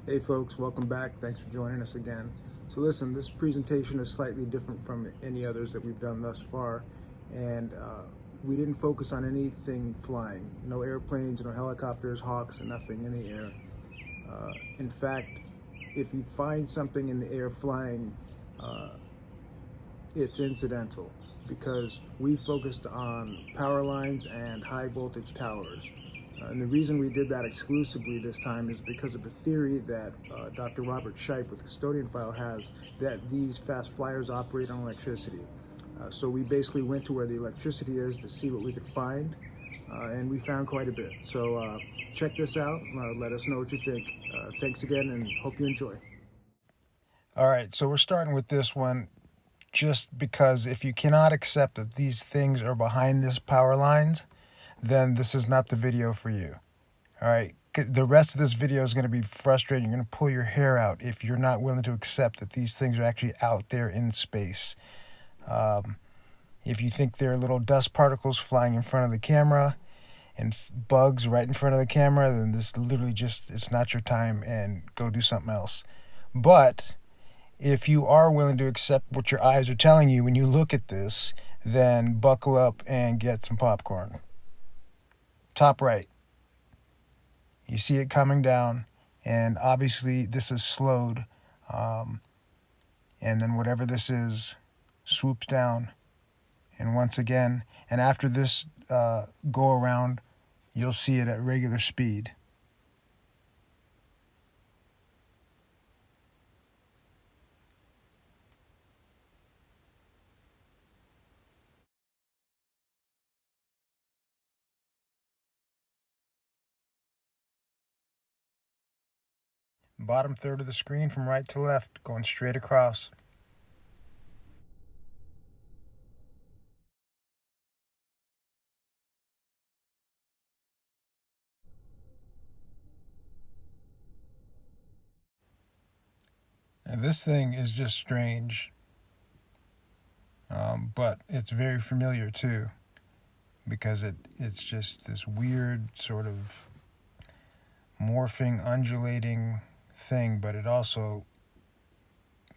Hey folks, welcome back. Thanks for joining us again. So listen, this presentation is slightly different from any others that we've done thus far, and we didn't focus on anything flying. No airplanes, no helicopters, hawks, and nothing in the air. In fact, if you find something in the air flying, uh, it's incidental because we focused on power lines and high voltage towers. And the reason we did that exclusively this time is because of a theory that Dr. Robert Scheib with Custodian File has, that these fast flyers operate on electricity. So we basically went to where the electricity is to see what we could find, and we found quite a bit. So check this out. Let us know what you think. Thanks again, and hope you enjoy. All right, so we're starting with this one just because if you cannot accept that these things are behind these power lines, then this is not the video for you. All right, the rest of this video is going to be frustrating. You're going to pull your hair out if you're not willing to accept that these things are actually out there in space. If you think they're little dust particles flying in front of the camera and bugs right in front of the camera, then this literally just, it's not your time, and go do something else. But if you are willing to accept what your eyes are telling you when you look at this, then buckle up and get some popcorn. Top right, you see it coming down, and obviously this is slowed, and then whatever this is swoops down, and once again, and after this go around, you'll see it at regular speed. Bottom third of the screen from right to left, going straight across. And this thing is just strange, but it's very familiar too, because it's just this weird sort of morphing, undulating thing, but it also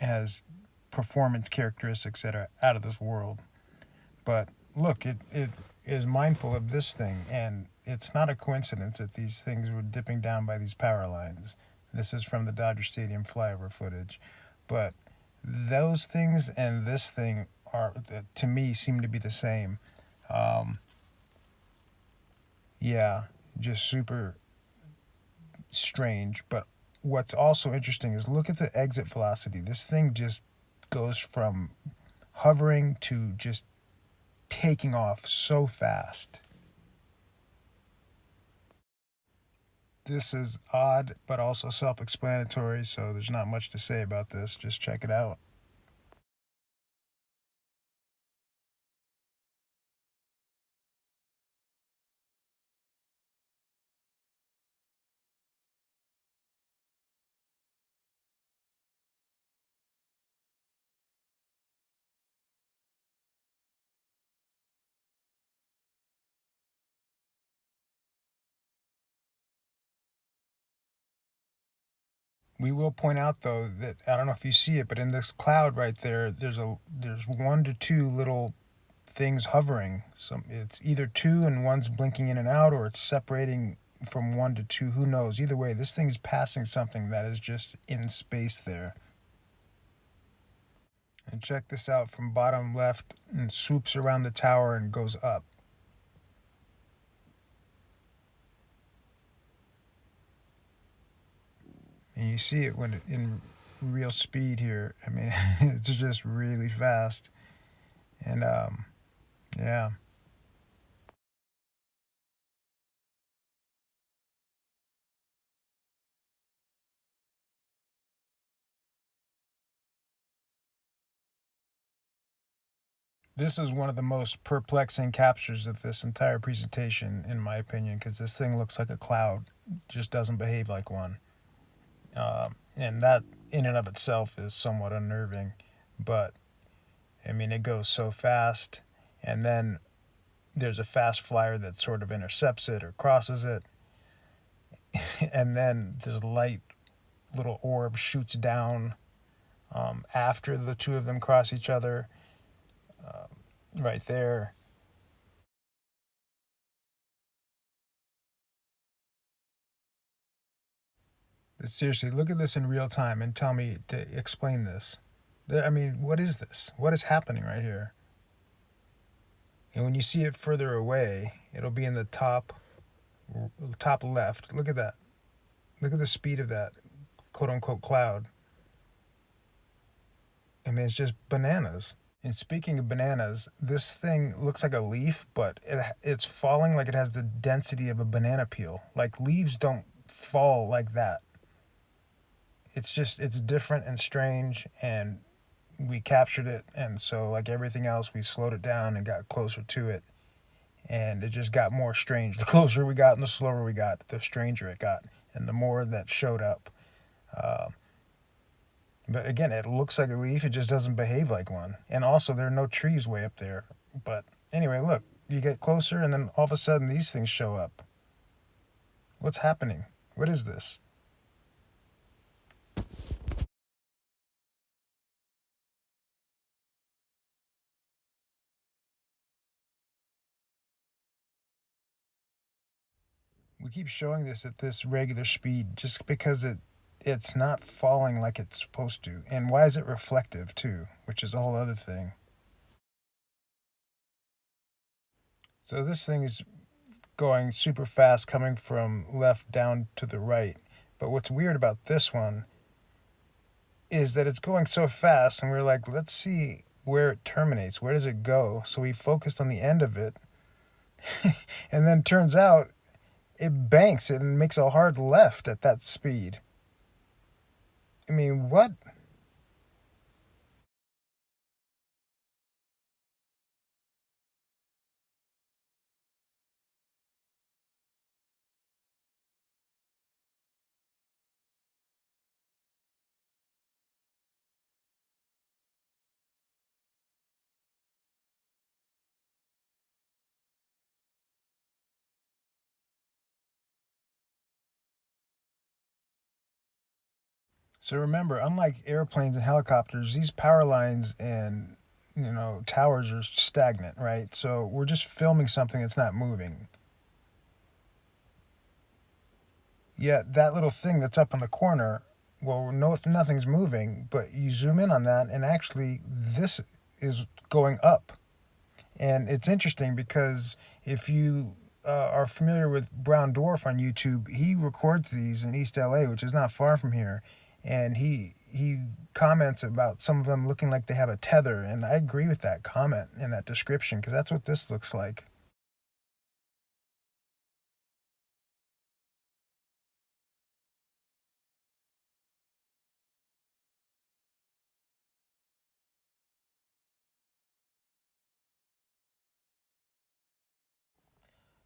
has performance characteristics that are out of this world. But look, it is mindful of this thing, and it's not a coincidence that these things were dipping down by these power lines. This is from the Dodger Stadium flyover footage. But those things and this thing are, to me, seem to be the same. Yeah, just super strange. But what's also interesting is look at the exit velocity. This thing just goes from hovering to just taking off so fast. This is odd, but also self-explanatory, so there's not much to say about this. Just check it out. We will point out though that I don't know if you see it, but in this cloud right there, there's 1 to 2 little things hovering. So it's either 2 and one's blinking in and out, or it's separating from 1 to 2. Who knows? Either way, this thing is passing something that is just in space there. And check this out from bottom left, and swoops around the tower and goes up. And you see it when it, in real speed here. I mean, it's just really fast. And yeah. This is one of the most perplexing captures of this entire presentation, in my opinion, because this thing looks like a cloud, just doesn't behave like one. And that, in and of itself, is somewhat unnerving. But, I mean, it goes so fast, and then there's a fast flyer that sort of intercepts it or crosses it, and then this light little orb shoots down after the two of them cross each other, right there. But seriously, look at this in real time and tell me to explain this. I mean, what is this? What is happening right here? And when you see it further away, it'll be in the top left. Look at that. Look at the speed of that quote unquote cloud. I mean, it's just bananas. And speaking of bananas, this thing looks like a leaf, but it's falling like it has the density of a banana peel. Like, leaves don't fall like that. It's different and strange, and we captured it. And so, like everything else, we slowed it down and got closer to it. And it just got more strange. The closer we got and the slower we got, the stranger it got, and the more that showed up. But again, it looks like a leaf. It just doesn't behave like one. And also, there are no trees way up there. But anyway, look, you get closer, and then all of a sudden, these things show up. What's happening? What is this? We keep showing this at this regular speed just because it's not falling like it's supposed to. And why is it reflective too? Which is a whole other thing. So this thing is going super fast, coming from left down to the right. But what's weird about this one is that it's going so fast, and we're like, let's see where it terminates. Where does it go? So we focused on the end of it. And then turns out it banks it and makes a hard left at that speed. I mean, what? So remember, unlike airplanes and helicopters, these power lines and towers are stagnant, right? So we're just filming something that's not moving. Yet that little thing that's up in the corner, well, no, nothing's moving, but you zoom in on that, and actually this is going up. And it's interesting because if you are familiar with Brown Dwarf on YouTube, he records these in East LA, which is not far from here, and he comments about some of them looking like they have a tether, and I agree with that comment and that description because that's what this looks like.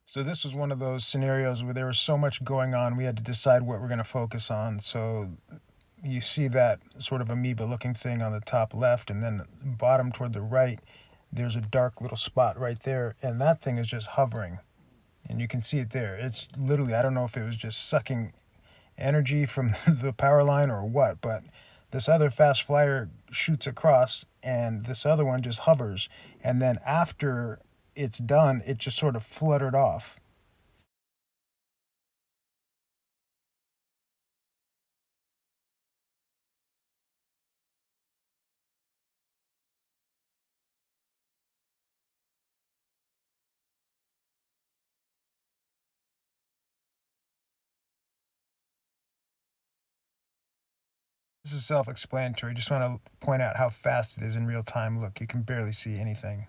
So this was one of those scenarios where there was so much going on, we had to decide what we're going to focus on. So you see that sort of amoeba looking thing on the top left, and then bottom toward the right, there's a dark little spot right there, and that thing is just hovering. And you can see it there. It's literally, I don't know if it was just sucking energy from the power line or what, but this other fast flyer shoots across, and this other one just hovers. And then after it's done, it just sort of fluttered off. This is self-explanatory. Just want to point out how fast it is in real time. Look, you can barely see anything.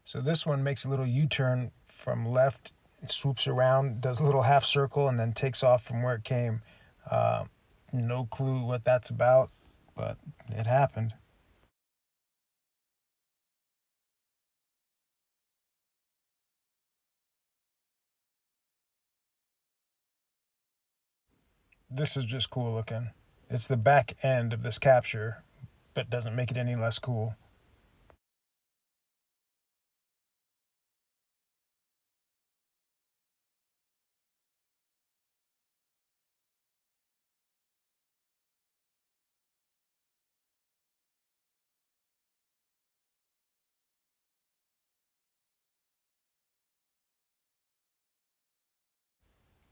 So this one makes a little U-turn from left, swoops around, does a little half circle, and then takes off from where it came. No clue what that's about, but it happened. This is just cool looking. It's the back end of this capture, but doesn't make it any less cool.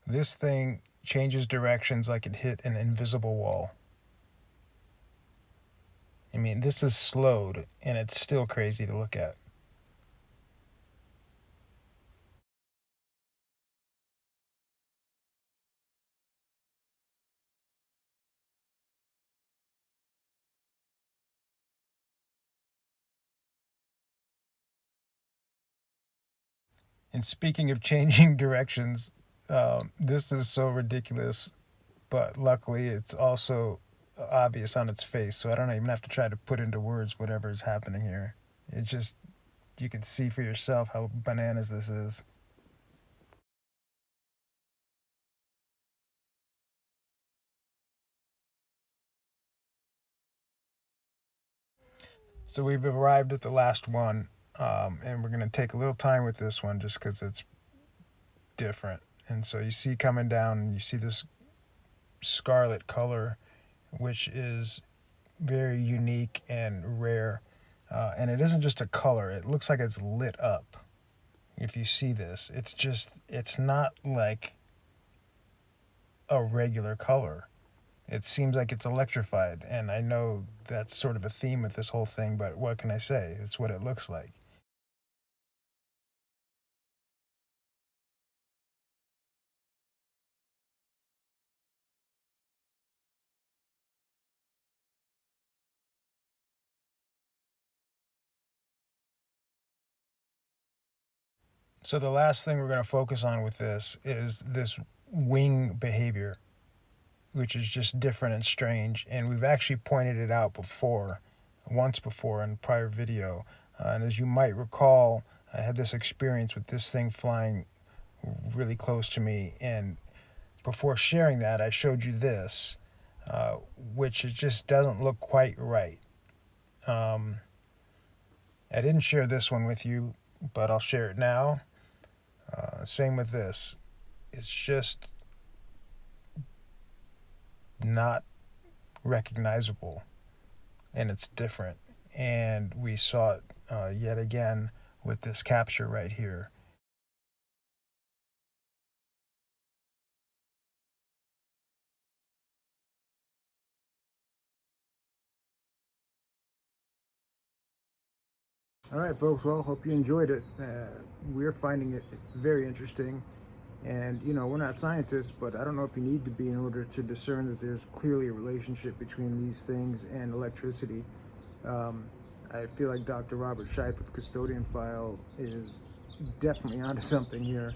This thing changes directions like it hit an invisible wall. I mean, this is slowed, and it's still crazy to look at. And speaking of changing directions, this is so ridiculous, but luckily it's also obvious on its face, so I don't even have to try to put into words whatever is happening here. It's just, you can see for yourself how bananas this is. So we've arrived at the last one, and we're going to take a little time with this one just because it's different. And so you see coming down, and you see this scarlet color, which is very unique and rare. And it isn't just a color, it looks like it's lit up. If you see this, it's not like a regular color. It seems like it's electrified, and I know that's sort of a theme with this whole thing, but what can I say? It's what it looks like. So the last thing we're going to focus on with this is this wing behavior, which is just different and strange. And we've actually pointed it out once before in a prior video. And as you might recall, I had this experience with this thing flying really close to me. And before sharing that, I showed you this, which it just doesn't look quite right. I didn't share this one with you, but I'll share it now. Same with this. It's just not recognizable, and it's different. And we saw it yet again with this capture right here. All right, folks. Well, hope you enjoyed it. We're finding it very interesting. And, you know, we're not scientists, but I don't know if you need to be in order to discern that there's clearly a relationship between these things and electricity. I feel like Dr. Robert Shipe with Custodian File is definitely onto something here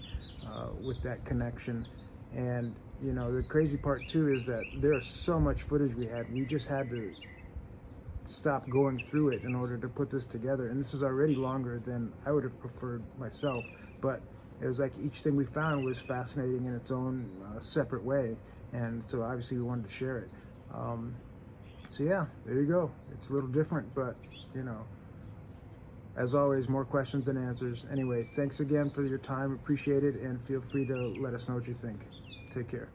with that connection. And, you know, the crazy part, too, is that there's so much footage we had. We just had to stop going through it in order to put this together, and this is already longer than I would have preferred myself, but it was like each thing we found was fascinating in its own separate way, and so obviously we wanted to share it. So yeah, there you go. It's a little different, but you know, as always, more questions than answers. Anyway, thanks again for your time, appreciate it, and feel free to let us know what you think. Take care.